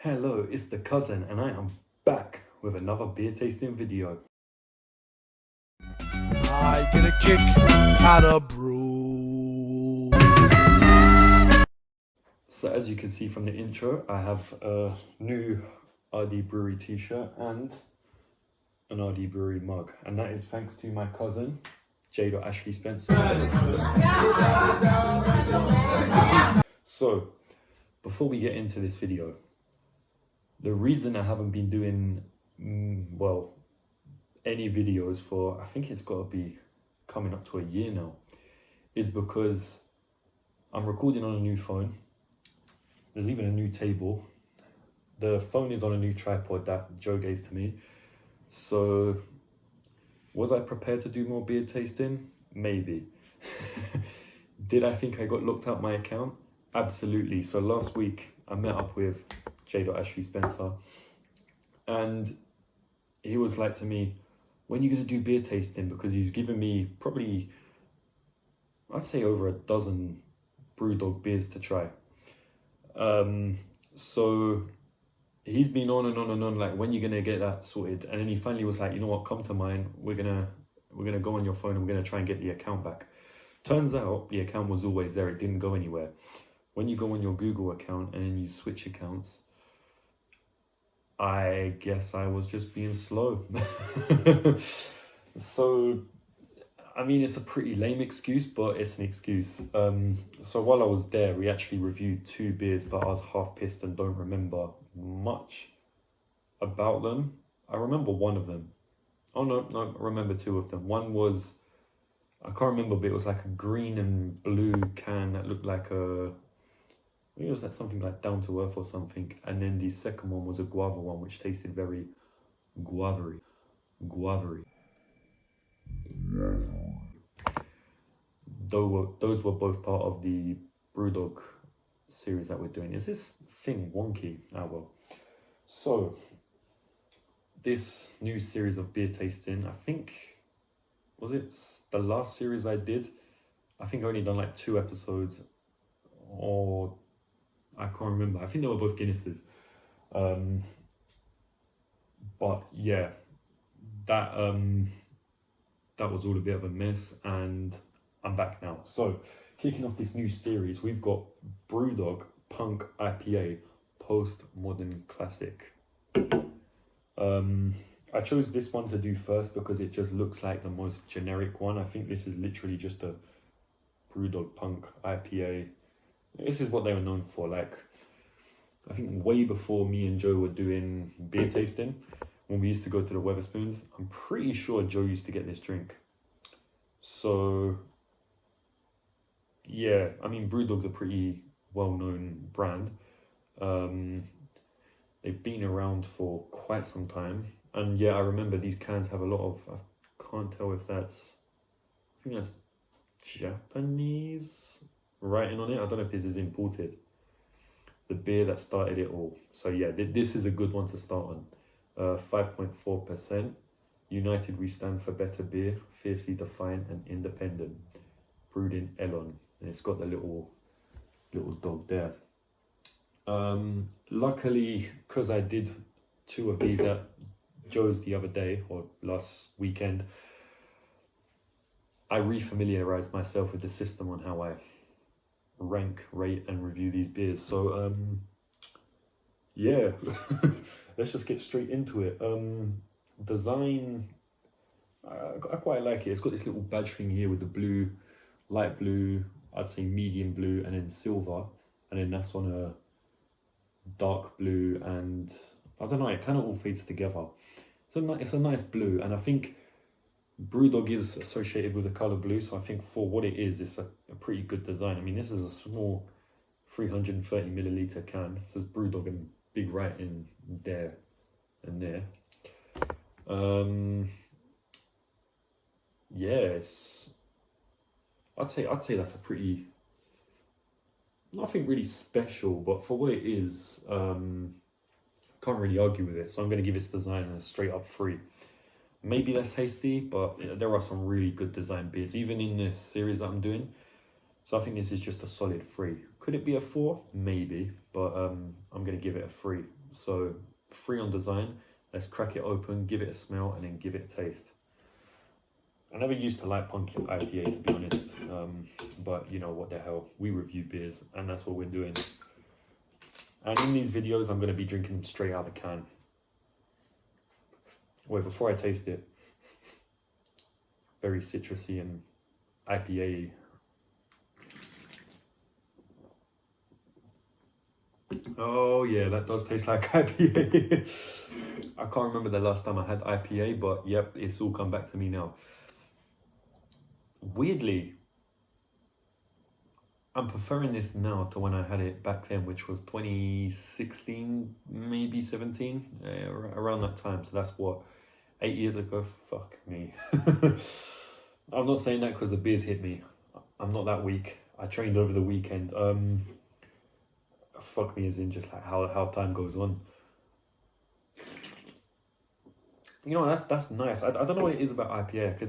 Hello, it's the cousin and I am back with another beer tasting video. I get a kick out of brew. So as you can see from the intro, I have a new RD Brewery t-shirt and an RD Brewery mug. And that is thanks to my cousin, J.Ashley Spencer. So, before we get into this video, the reason I haven't been doing, any videos for, I think it's got to be coming up to a year now, is because I'm recording on a new phone. There's even a new table. The phone is on a new tripod that Joe gave to me. So, was I prepared to do more beer tasting? Maybe. Did I think I got looked out my account? Absolutely. So last week I met up with J.Ashley Spencer and he was like to me, when are you going to do beer tasting? Because he's given me probably, I'd say over a dozen BREWDOG beers to try. So he's been on and on and on, like, when you're gonna get that sorted? And then he finally was like, you know what, come to mine, we're gonna go on your phone and we're gonna try and get the account back. Turns out the account was always there, it didn't go anywhere. When you go on your Google account and then you switch accounts, I guess I was just being slow. So I mean, it's a pretty lame excuse, but it's an excuse. So while I was there, we actually reviewed 2 beers, but I was half pissed and don't remember much about them. I remember one of them. Oh no, I remember 2 of them. One was, I can't remember, but it was like a green and blue can that looked like a, I think it was like something like Down to Earth or something. And then the second one was a guava one, which tasted very guavery. Those were both part of the BREWDOG series that we're doing. Is this thing wonky? Ah, well. So, this new series of beer tasting, I think, was it the last series I did? I think I only done like 2 episodes, or I can't remember. I think they were both Guinnesses. But yeah, that was all a bit of a mess, and I'm back now. So, kicking off this new series, we've got BREWDOG Punk IPA Post-Modern Classic. I chose this one to do first because it just looks like the most generic one. I think this is literally just a BREWDOG Punk IPA. This is what they were known for. Like, I think way before me and Joe were doing beer tasting, when we used to go to the Wetherspoons, I'm pretty sure Joe used to get this drink. So yeah, I mean, BREWDOG's a pretty well-known brand. They've been around for quite some time. And yeah, I remember these cans have a lot of, I can't tell if that's, I think that's Japanese writing on it. I don't know if this is imported. The beer that started it all. So yeah, this is a good one to start on. 5.4%. United we stand for better beer, fiercely defiant and independent. Brewed in Elon. And it's got the little dog there. Luckily, because I did 2 of these at Joe's the other day, or last weekend, I refamiliarized myself with the system on how I rank, rate and review these beers. So yeah, let's just get straight into it. Design, I quite like it. It's got this little badge thing here with the blue, light blue, I'd say medium blue, and then silver, and then that's on a dark blue, and I don't know, it kind of all fades together. It's a nice blue, and I think BREWDOG is associated with the color blue, so I think for what it is, it's a pretty good design. I mean, this is a small 330 milliliter can. It says BREWDOG in big writing there and there. Yes, I'd say that's a pretty, nothing really special, but for what it is, can't really argue with it. So I'm going to give its design a straight up 3. Maybe that's hasty, but there are some really good design beers, even in this series that I'm doing. So I think this is just a solid 3, Could it be a 4? Maybe, but I'm gonna give it a 3. So 3 on design. Let's crack it open, give it a smell, and then give it a taste. I never used to like pumpkin IPA, to be honest, but you know what the hell, we review beers, and that's what we're doing. And in these videos, I'm gonna be drinking them straight out of the can. Wait, before I taste it, very citrusy and IPA. Oh yeah, that does taste like IPA. I can't remember the last time I had IPA, but yep, it's all come back to me now. Weirdly, I'm preferring this now to when I had it back then, which was 2016, maybe 17, around that time. So that's what, 8 years ago? Fuck me. I'm not saying that because the beers hit me. I'm not that weak. I trained over the weekend. Fuck me as in just like how time goes on. You know, that's nice. I don't know what it is about IPA.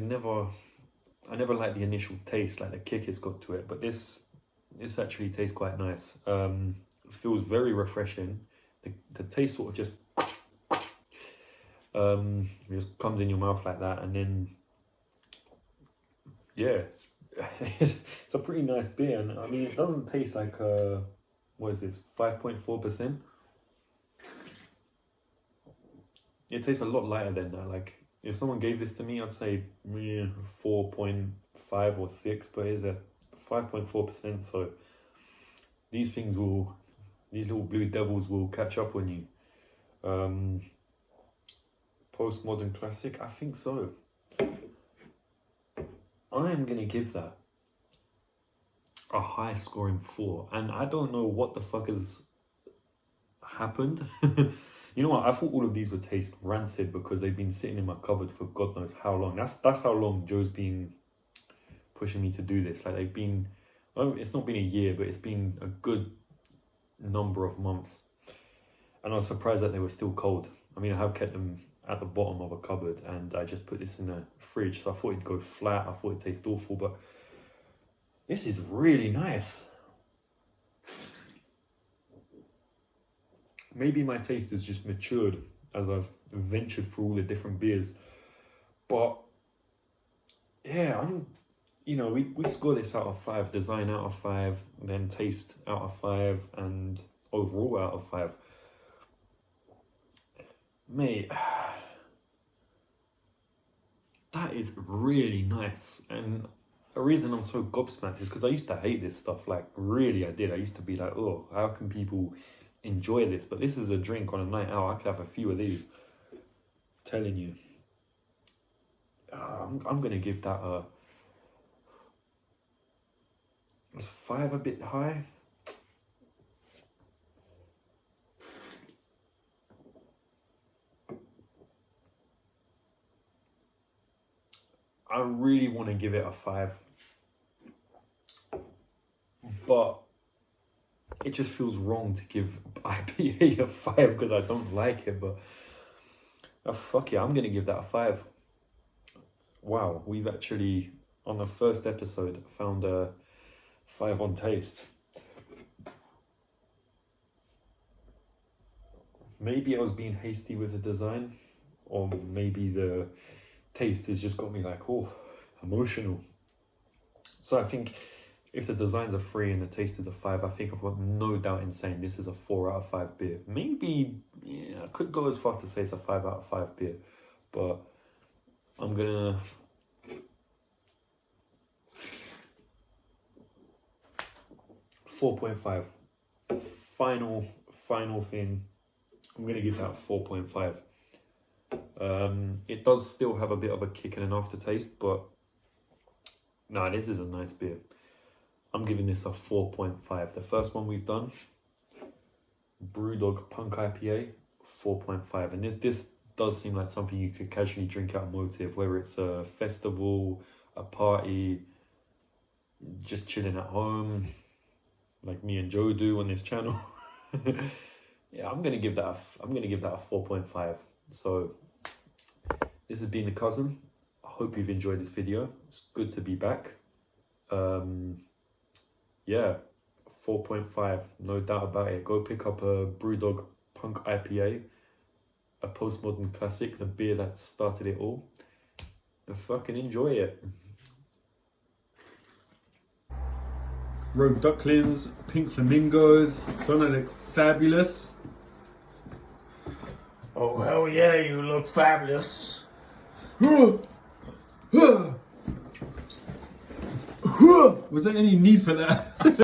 I never like the initial taste, like the kick it's got to it, but this actually tastes quite nice. Feels very refreshing. The taste sort of just comes in your mouth like that, and then yeah, it's a pretty nice beer. And I mean, it doesn't taste like what is this, 5.4%? It tastes a lot lighter than that. Like, if someone gave this to me, I'd say 4.5 or 6, but it's at 5.4%. So these little blue devils will catch up on you. Postmodern classic, I think so. I am gonna give that a high scoring 4, and I don't know what the fuck has happened. You know what? I thought all of these would taste rancid because they've been sitting in my cupboard for God knows how long. That's how long Joe's been pushing me to do this. Like they've been, well, it's not been a year, but it's been a good number of months. And I was surprised that they were still cold. I mean, I have kept them at the bottom of a cupboard, and I just put this in the fridge. So I thought it'd go flat. I thought it'd taste awful, but this is really nice. Maybe my taste has just matured as I've ventured through all the different beers. But yeah, we score this out of 5, design out of 5, then taste out of 5, and overall out of 5. Mate, that is really nice. And the reason I'm so gobsmacked is because I used to hate this stuff. Like, really, I did. I used to be like, oh, how can people enjoy this? But this is a drink on a night out. I could have a few of these. I'm telling you. I'm going to give that a 5, a bit high. I really want to give it a 5. But it just feels wrong to give IPA a 5 because I don't like it. But fuck yeah, I'm going to give that a 5. Wow, we've actually, on the first episode, found a 5 on taste. Maybe I was being hasty with the design, or maybe the taste has just got me like, oh, emotional. So I think if the design's a 3 and the taste is a 5, I think I've got no doubt in saying this is a 4 out of 5 beer. Maybe, yeah, I could go as far to say it's a 5 out of 5 beer, but I'm gonna .5. Final thing, I'm gonna give that 4.5. It does still have a bit of a kick and an aftertaste, but nah, this is a nice beer. I'm giving this a 4.5. The first one we've done, BREWDOG Punk IPA, 4.5. And this does seem like something you could casually drink at a motive, whether it's a festival, a party, just chilling at home, like me and Joe do on this channel. Yeah, I'm gonna give that a 4.5. So this has been The Cousin. I hope you've enjoyed this video. It's good to be back. Yeah, 4.5, no doubt about it. Go pick up a BrewDog Punk IPA, a postmodern classic, the beer that started it all, and fucking enjoy it. Rogue ducklings, pink flamingos, don't they look fabulous? Oh, hell yeah, you look fabulous. Was there any need for that?